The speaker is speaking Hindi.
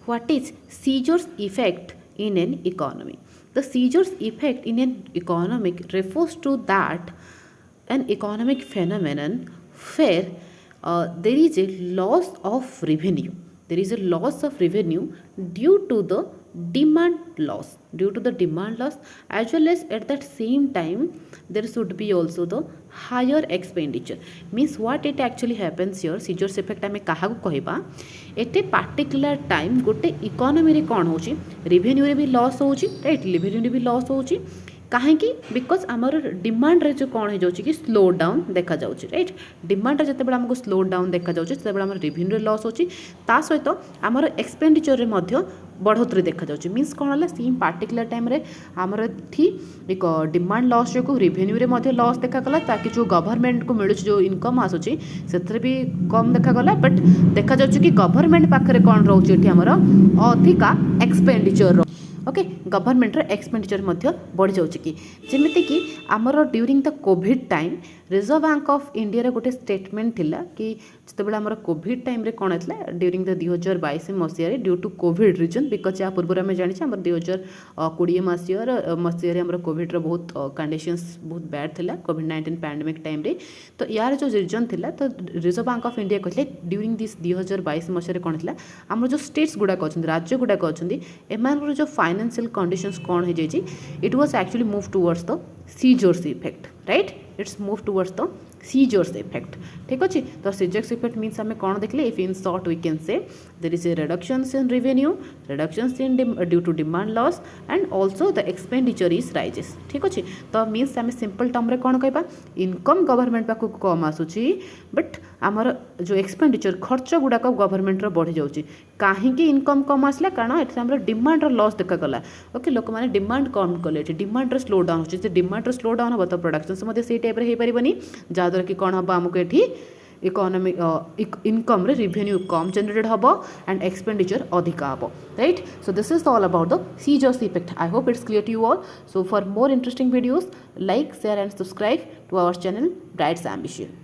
What is seizures effect in an economy? The seizures effect in an economic refers to that an economic phenomenon where there is a loss of revenue. There is a loss of revenue due to the demand loss, as well as at that same time there should be also the higher expenditure. Means what it actually happens here, seizures effect आम क्या कहवा एट ए पार्टिकुलर टाइम गोटे इकोनॉमी रे कौन होची, रेवेन्यू रे भी लॉस होची, राइट, रेवेन्यू रे भी लॉस होची कहीं बिकज आमर डिमांड रे जो कौन हो जाऊँ कि स्लो डाउन देखा जाऊँ, राइट, डिमांड रे जिते आमको स्लो डाउन देखा जाऊँ से आम रेवेन्यू रे लॉस होची, ता सहित आमर एक्सपेंडिचर रे मध्य बढ़ोतरी देखा जाऊँ। मीन्स कौन है सेम पार्टिकुलर टाइम रे आमर एठी एक डिमांड लॉस जो रेवेन्यू रे मध्य लॉस देखा ताकि जो गवर्नमेंट को मिलूँ जो इनकम आसूची से भी कम देखा बट देखा जाऊँ कि गवर्नमेंट पाखे कौन रोचे आमर अधिका एक्सपेंडिचर ओके गवर्नमेंट एक्सपेंडिचर बढ़ी जाऊँ कि जमीती कि आमर during the covid time Reserve Bank of India गोटे स्टेटमेंट थिला कि जिते आमर कोविड टाइम रे कौन होता ड्यूरिंग द 2022 मसीह due to covid reason because या पूर्व आम जानी आम 2020 मसीह आम कोविड बहुत कंडीशंस बहुत बैड थिला कोविड-19 पैंडेमिक टाइम रे। तो यार जो रिजन थिला तो रिजर्व बैंक ऑफ इंडिया कहले ड्यूरिंग दिस 2022 मसीह कौन होता आम जो स्टेट्स गुड़ाक अच्छा राज्य गुड़ाक अच्छा एम जो फाइनेंशियल कंडीशंस कौन हो जाए it was actually move towards the scissors effect, right, it's move towards the scissors effect. ठीक अच्छे तो सीजर्स इफेक्ट मीन्स आम कौन देखले if in short we can say there is a reductions in revenue, reductions in due to demand loss and also the expenditure is raises. ठीक अच्छे तो मीन्स आम सिंपल टर्म रे कौन कहबा इनकम गवर्नमेंट पाखु कम आसूची बट आमर जो एक्सपेंडिचर खर्च गुड़ाक गवर्नमेंट बढ़ी जाऊँगी कहीं इनकम कम आसला कारण ये आम डिमांड लॉस देखा ओके लोक मैंने डिमांड कम कले डिमांड स्लो डाउन हो डिमांड स्लो डाउन हम तो प्रोडक्शन से टाइप हो पारनी जहाँद्वारा कि कौन हम आमको ये इकोनॉमिक इनकम रेवेन्यू कम जनरेटेड हम एंड एक्सपेंडिचर अधिका हम, right. So this is all about the scissors effect. I hope it's clear to you all. So for more interesting videos like share and subscribe to our channel Brights ambition.